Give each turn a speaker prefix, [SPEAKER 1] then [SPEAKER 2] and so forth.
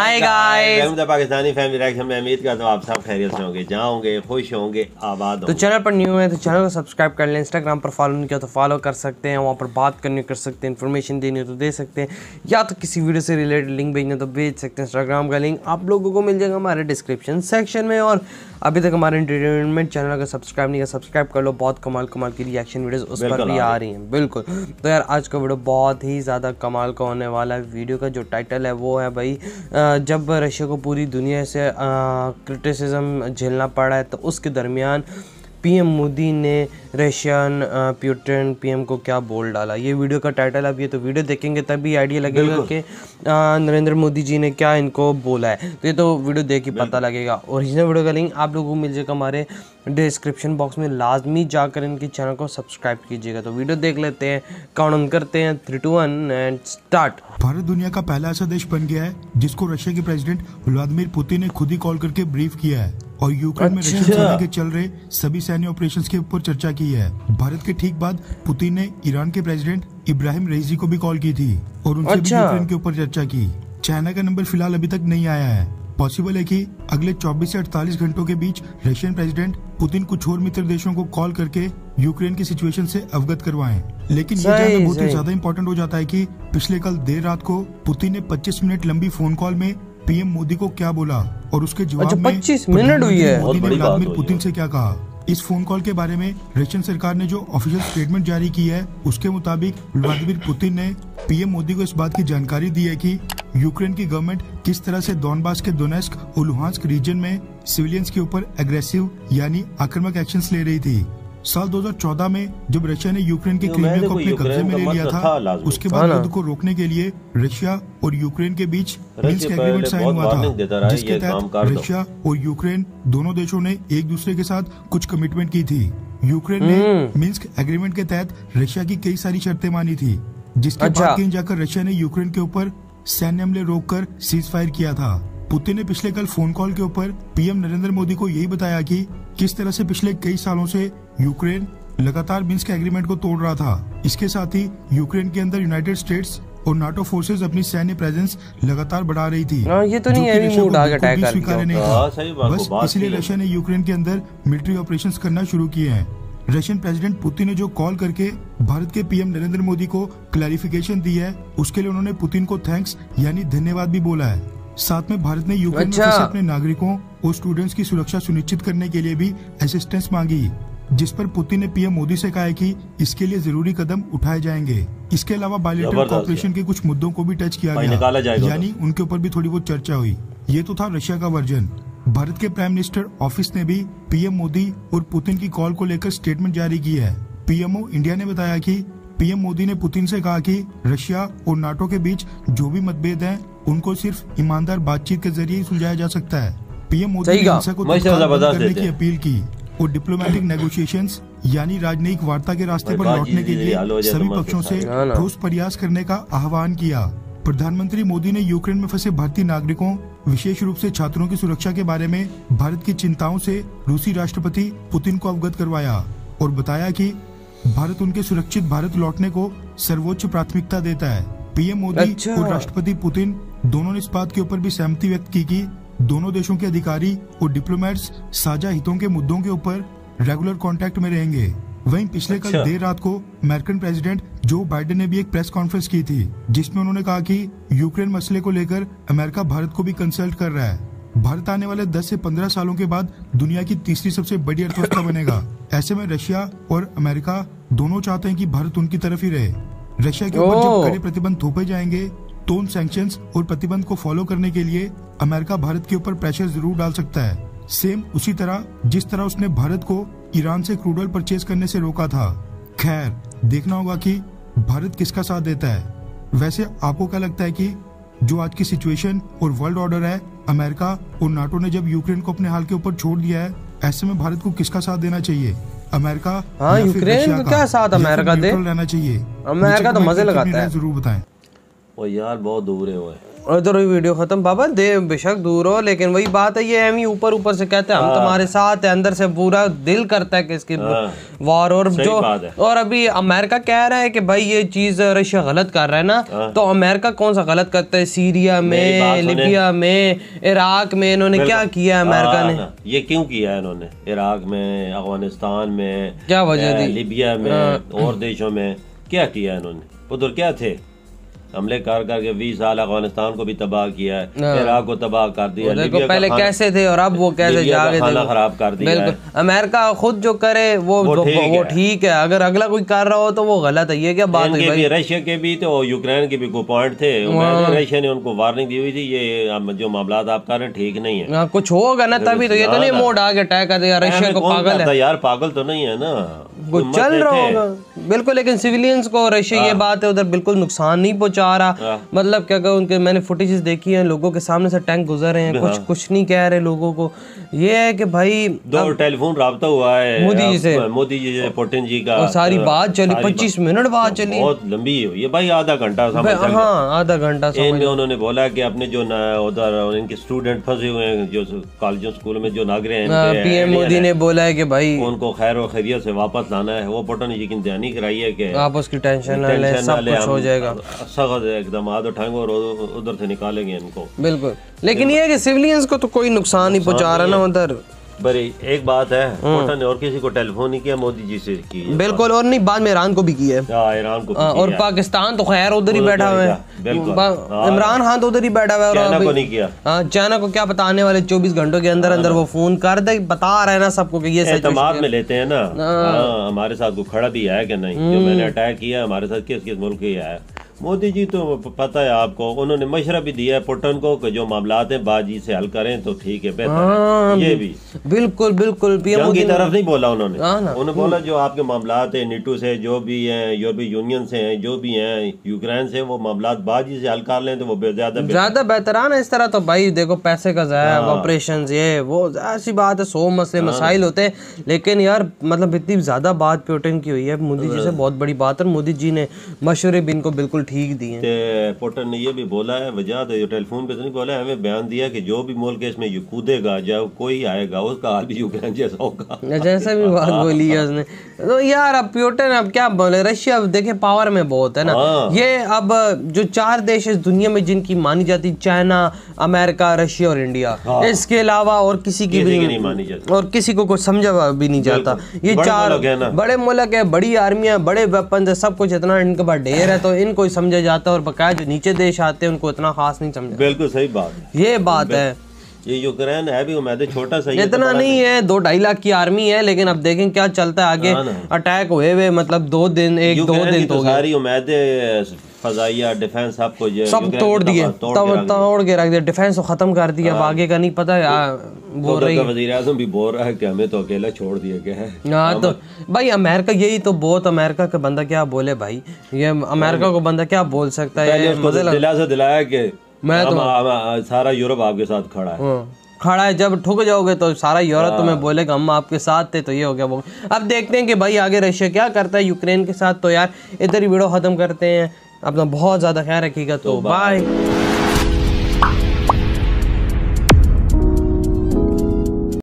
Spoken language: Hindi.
[SPEAKER 1] Hi guys,
[SPEAKER 2] welcome to Pakistani family reaction में। उम्मीद करता हूँ आप सब खैरियत से होंगे, जहाँ होंगे खुश होंगे, आबाद होंगे।
[SPEAKER 1] तो चैनल पर न्यू है तो चैनल को सब्सक्राइब कर लें। इंस्टाग्राम पर फॉलो नहीं किया तो फॉलो कर सकते हैं, वहाँ पर बात करनी कर सकते हैं, इन्फॉर्मेशन देनी हो तो दे सकते हैं, या तो किसी वीडियो से रिलेटेड लिंक भेजना तो भेज सकते हैं। इंस्टाग्राम का लिंक आप लोगों को मिल जाएगा हमारे डिस्क्रिप्शन सेक्शन में। और अभी तक हमारे एंटरटेनमेंट चैनल का सब्सक्राइब नहीं किया, सब्सक्राइब कर लो। बहुत कमाल की रिएक्शन वीडियोस उस पर भी आ रही हैं। बिल्कुल। तो यार आज का वीडियो बहुत ही ज़्यादा कमाल का होने वाला है। वीडियो का जो टाइटल है वो है भाई, जब रशिया को पूरी दुनिया से क्रिटिसिज्म झेलना पड़ा है तो उसके दरमियान पीएम मोदी ने रशियन पुतिन पीएम को क्या बोल डाला। ये वीडियो का टाइटल अब ये तो वीडियो देखेंगे तभी आइडिया लगेगा कि नरेंद्र मोदी जी ने क्या इनको बोला है। तो ये तो वीडियो देख के पता लगेगा। ओरिजिनल वीडियो का लिंक आप लोगों को मिल जाएगा हमारे डिस्क्रिप्शन बॉक्स में। लाजमी जाकर इनके चैनल को सब्सक्राइब कीजिएगा। तो वीडियो देख लेते हैं, काउंट करते हैं 3, 2, 1 एंड स्टार्ट।
[SPEAKER 3] भारत दुनिया का पहला ऐसा देश बन गया है जिसको रशिया के प्रेसिडेंट व्लादिमीर पुतिन ने खुद ही कॉल करके ब्रीफ किया है और यूक्रेन में रशियन सेना के चल रहे सभी सैन्य ऑपरेशंस के ऊपर चर्चा की है। भारत के ठीक बाद पुतिन ने ईरान के प्रेसिडेंट इब्राहिम रईसी को भी कॉल की थी और उनसे भी यूक्रेन के ऊपर चर्चा की। चाइना का नंबर फिलहाल अभी तक नहीं आया है। पॉसिबल है कि अगले 24 से 48 घंटों के बीच रशियन प्रेसिडेंट पुतिन कुछ और मित्र देशों को कॉल करके यूक्रेन की सिचुएशन से अवगत करवाएं। लेकिन ये जानना बहुत ही ज्यादा इम्पोर्टेंट हो जाता है कि पिछले कल देर रात को पुतिन ने 25 मिनट लंबी फोन कॉल में पीएम मोदी को क्या बोला और उसके जवाब में
[SPEAKER 1] 25 मिनट हुई है।
[SPEAKER 3] मोदी ने व्लादिमीर पुतिन से क्या कहा। इस फोन कॉल के बारे में रशियन सरकार ने जो ऑफिशियल स्टेटमेंट जारी की है उसके मुताबिक व्लादिमीर पुतिन ने पीएम मोदी को इस बात की जानकारी दी है कि यूक्रेन की गवर्नमेंट किस तरह से डोनबास के दोनेस्क और लुहांस्क रीजन में सिविलियंस के ऊपर एग्रेसिव यानी आक्रामक एक्शंस ले रही थी। साल 2014 में जब रशिया ने यूक्रेन के क्रीमिया को अपने कब्जे में ले लिया था, उसके बाद युद्ध को रोकने के लिए रशिया और यूक्रेन के बीच मिन्स्क एग्रीमेंट साइन हुआ था, जिसके तहत रशिया और यूक्रेन दोनों देशों ने एक दूसरे के साथ कुछ कमिटमेंट की थी। यूक्रेन ने मिन्स्क एग्रीमेंट के तहत रशिया की कई सारी शर्तें मानी थी, जिसके बाद कहीं जाकर रशिया ने यूक्रेन के ऊपर सैन्य हमले रोककर सीज फायर किया था। पुतिन ने पिछले कल फोन कॉल के ऊपर पीएम नरेंद्र मोदी को यही बताया कि किस तरह से पिछले कई सालों से यूक्रेन लगातार मिन्स्क एग्रीमेंट को तोड़ रहा था। इसके साथ ही यूक्रेन के अंदर यूनाइटेड स्टेट्स और नाटो फोर्सेस अपनी सैन्य प्रेजेंस लगातार बढ़ा रही थी।
[SPEAKER 1] ये तो नहीं है, मूड आ गया
[SPEAKER 3] स्वीकार्य नहीं था। बस इसलिए रशिया ने यूक्रेन के अंदर मिलिट्री ऑपरेशंस करना शुरू किए हैं। रशियन प्रेसिडेंट पुतिन ने जो कॉल करके भारत के पीएम नरेंद्र मोदी को क्लैरिफिकेशन दी है उसके लिए उन्होंने पुतिन को थैंक्स यानी धन्यवाद भी बोला है। साथ में भारत ने यूक्रेन में फंसे अपने नागरिकों और स्टूडेंट्स की सुरक्षा सुनिश्चित करने के लिए भी असिस्टेंस मांगी, जिस पर पुतिन ने पीएम मोदी से कहा है कि इसके लिए जरूरी कदम उठाए जाएंगे। इसके अलावा बायलैटरल कोऑपरेशन के कुछ मुद्दों को भी टच किया गया, यानी उनके ऊपर भी थोड़ी बहुत चर्चा हुई। ये तो था रशिया का वर्जन। भारत के प्राइम मिनिस्टर ऑफिस ने भी पीएम मोदी और पुतिन की कॉल को लेकर स्टेटमेंट जारी की है। पीएमओ इंडिया ने बताया कि पीएम मोदी ने पुतिन से कहा कि रशिया और नाटो के बीच जो भी मतभेद हैं उनको सिर्फ ईमानदार बातचीत के जरिए ही सुलझाया जा सकता है। पीएम मोदी ने हिंसा को तत्काल बंद करने की अपील की और डिप्लोमेटिक नेगोशिएशंस यानी राजनयिक वार्ता के रास्ते पर लौटने के लिए सभी पक्षों से ठोस प्रयास करने का आह्वान किया। प्रधानमंत्री मोदी ने यूक्रेन में फंसे भारतीय नागरिकों, विशेष रूप से छात्रों की सुरक्षा के बारे में भारत की चिंताओं से रूसी राष्ट्रपति पुतिन को अवगत करवाया और बताया कि भारत उनके सुरक्षित भारत लौटने को सर्वोच्च प्राथमिकता देता है। पीएम मोदी और राष्ट्रपति पुतिन दोनों ने इस बात के ऊपर भी सहमति व्यक्त की कि दोनों देशों के अधिकारी और डिप्लोमेट्स साझा हितों के मुद्दों के ऊपर रेगुलर कांटेक्ट में रहेंगे। वहीं पिछले कल देर रात को अमेरिकन प्रेसिडेंट जो बाइडेन ने भी एक प्रेस कॉन्फ्रेंस की थी, जिसमें उन्होंने कहा कि यूक्रेन मसले को लेकर अमेरिका भारत को भी कंसल्ट कर रहा है। भारत आने वाले 10 से 15 सालों के बाद दुनिया की तीसरी सबसे बड़ी अर्थव्यवस्था बनेगा। ऐसे में रशिया और अमेरिका दोनों चाहते हैं कि भारत उनकी तरफ ही रहे। रशिया के ऊपर जब कड़े प्रतिबंध थोपे जाएंगे तो उन सैंक्शंस और प्रतिबंध को फॉलो करने के लिए अमेरिका भारत के ऊपर प्रेशर जरूर डाल सकता है, सेम उसी तरह जिस तरह उसने भारत को ईरान से क्रूड ऑयल परचेज करने से रोका था। खैर, देखना होगा कि भारत किसका साथ देता है। वैसे आपको क्या लगता है कि जो आज की सिचुएशन और वर्ल्ड ऑर्डर है, अमेरिका और नाटो ने जब यूक्रेन को अपने हाल के ऊपर छोड़ दिया है, ऐसे में भारत को किसका साथ देना चाहिए? अमेरिका या फिर रशिया का?
[SPEAKER 1] क्या साथ अमेरिका दे?
[SPEAKER 3] रहना चाहिए।
[SPEAKER 1] अमेरिका तो मजे लगाता है।
[SPEAKER 3] जरूर बताएं।
[SPEAKER 2] ओ यार बहुत दूर है वो।
[SPEAKER 1] उधर ही वीडियो खत्म। बाबा दे बेशक दूर हो, लेकिन वही बात है, ये एम ही ऊपर ऊपर से कहते हैं हम तुम्हारे साथ है, अंदर से पूरा दिल करता है कि इसकी वार। और जो और अभी अमेरिका कह रहा है कि भाई ये चीज रशिया गलत कर रहा है ना, तो अमेरिका कौन सा गलत करता है? सीरिया में, लिबिया में, इराक में इन्होंने क्या किया है? अमेरिका ने
[SPEAKER 2] ये क्यों किया है? इन्होंने इराक में, अफगानिस्तान में
[SPEAKER 1] क्या वजह दी?
[SPEAKER 2] लिबिया में और देशों में क्या किया इन्होंने? उधर क्या थे? हमले कर करके 20 साल अफगानिस्तान को भी तबाह किया है, इराक को तबाह कर दिया।
[SPEAKER 1] देखो पहले कैसे थे और अब वो कैसे जाके
[SPEAKER 2] खाना खराब कर दिया।
[SPEAKER 1] बिल्कुल, अमेरिका खुद जो करे वो ठीक है, अगर अगला कोई कर रहा हो तो वो गलत है। ये क्या बात है भाई?
[SPEAKER 2] रशिया के भी तो यूक्रेन के भी कोई पॉइंट थे, रशिया ने उनको वार्निंग दी हुई थी, ये जो मामला आप कर रहे हैं ठीक नहीं है,
[SPEAKER 1] कुछ होगा ना तभी तो। ये तो नहीं मोड आके अटैक कर दिया, रशिया को पागल है
[SPEAKER 2] यार, पागल तो नहीं है ना,
[SPEAKER 1] कुछ चल रहा होगा। बिल्कुल, लेकिन सिविलियंस को रशिया ये बात है उधर बिल्कुल नुकसान नहीं पहुंचा रहा। मतलब क्या कहूँ, उनके मैंने फुटेजेस देखी हैं, लोगों के सामने से टैंक गुजर रहे हैं, कुछ नहीं कह रहे लोगों को। ये है कि भाई
[SPEAKER 2] टेलीफोन राब्ता हुआ है मोदी जी से पुतिन जी का,
[SPEAKER 1] और सारी बात चली, 25 मिनट बात चली,
[SPEAKER 2] बहुत लंबी हुई है भाई, आधा घंटा।
[SPEAKER 1] हाँ, आधा घंटा।
[SPEAKER 2] उन्होंने बोला कि अपने जो उधर इनके स्टूडेंट फंसे हुए हैं जो कॉलेजों स्कूल में, जो नागरिक हैं,
[SPEAKER 1] पीएम मोदी ने बोला है कि भाई
[SPEAKER 2] उनको खैर और खैरियत से वापस लाना है। वो पुतिन जी की ध्यानी कराई है कि
[SPEAKER 1] आप उसकी टेंशन ना लें, सब कुछ हो जाएगा,
[SPEAKER 2] सख्त एकदम हाथ उठाएंगे और उधर से निकालेंगे इनको।
[SPEAKER 1] बिल्कुल, लेकिन ये है कि सिविलियंस को तो कोई नुकसान नहीं पहुंचा रहा ना उधर।
[SPEAKER 2] बड़ी एक बात है, पुतिन ने और किसी को टेलीफोन नहीं किया, मोदी जी से की।
[SPEAKER 1] बिल्कुल, और नहीं बाद में ईरान को भी किया है,
[SPEAKER 2] ईरान को
[SPEAKER 1] और पाकिस्तान तो खैर उधर ही बैठा हुआ है, इमरान खान तो उधर ही बैठा हुआ है,
[SPEAKER 2] चाइना को नहीं किया।
[SPEAKER 1] चाइना को क्या पता, आने वाले 24 घंटों के अंदर अंदर वो फोन कर दे, बता रहे हैं ना सबको कि ये
[SPEAKER 2] एतमाद में लेते हैं ना। हमारे साथ को खड़ा भी है कि नहीं, जो मैंने अटैक किया हमारे साथ किस किस मुल्क ही आया। मोदी जी तो पता है आपको, उन्होंने मशवरा भी दिया है पुतिन को कि जो मामलात हैं बाजी से हल करें तो ठीक है, बेहतर है। ये भी बिल्कुल जंग की तरफ नहीं बोला उन्होंने बोला जो आपके मामलात हैं नीटू से, जो भी हैं यूरोपीय यूनियन से हैं, जो भी हैं यूक्रेन से, वो मामलात बाजी से हल कर लें तो वो ज्यादा बेहतर है।
[SPEAKER 1] इस तरह तो भाई देखो पैसे का ज़ाया, ऑपरेशन ये वो ऐसी बात है, 100 मसले मसाइल होते हैं, लेकिन यार मतलब इतनी ज्यादा बात पुतिन की हुई है मोदी जी से, बहुत बड़ी बात है। मोदी जी ने मशवरे भी इनको बिल्कुल ठीक दिए।
[SPEAKER 2] पुतिन ने ये भी बोला है, वजह तो टेलीफोन पे तो नहीं बोला, हमें बयान दिया कि जो भी मुल्क इसमें कूदेगा, जब कोई आएगा उसका हाल भी यूक्रेन जैसा होगा,
[SPEAKER 1] जैसा भी बात बोली है उसने। तो यार अब पुतिन अब क्या बोले, रशिया अब देखे पावर में बहुत है ना। ये अब जो 4 देश इस दुनिया में जिनकी मानी जाती, चाइना, अमेरिका, रशिया और इंडिया, इसके अलावा और किसी की भी नहीं मानी जाती, और किसी को कुछ समझा भी नहीं जाता। ये 4 बड़े मुल्क है, बड़ी आर्मियां, बड़े वेपन है, सब कुछ इतना इनके पास ढेर है, तो इनको समझा जाता है, और बकाया जो नीचे देश आते हैं उनको इतना खास नहीं समझा।
[SPEAKER 2] बिल्कुल सही बात,
[SPEAKER 1] ये बात है।
[SPEAKER 2] ये यूक्रेन है भी उम्मीद छोटा सा,
[SPEAKER 1] इतना नहीं है, 2-2.5 लाख की आर्मी है, लेकिन अब देखें क्या चलता है आगे। अटैक हुए मतलब 2 दिन 1-2 दिन तो
[SPEAKER 2] सारी उम्मीदें फजाइया डिफेंस सब
[SPEAKER 1] तोड़ दिए, तोड़ के रख दिया, डिफेंस को खत्म कर दिया। अब आगे का नहीं पता बोल रही है।
[SPEAKER 2] वज़ीर आज़म भी बोल रहा है कि हमें तो अकेला छोड़ दिया गया है।
[SPEAKER 1] हाँ तो भाई अमेरिका यही तो बहुत, अमेरिका का बंदा क्या बोले भाई, ये अमेरिका को बंदा क्या बोल सकता है।
[SPEAKER 2] दिलासा दिलाया कि मैं तो सारा यूरोप आपके साथ खड़ा है,
[SPEAKER 1] खड़ा है। जब ठुक जाओगे तो सारा यूरोप तुम्हें बोलेगा हम आपके साथ थे, तो ये हो गया वो। अब देखते हैं कि भाई आगे रशिया क्या करता है यूक्रेन के साथ। तो यार इधर ही वीडियो खत्म करते हैं, अपना बहुत ज़्यादा ख्याल रखिएगा, तो बाय।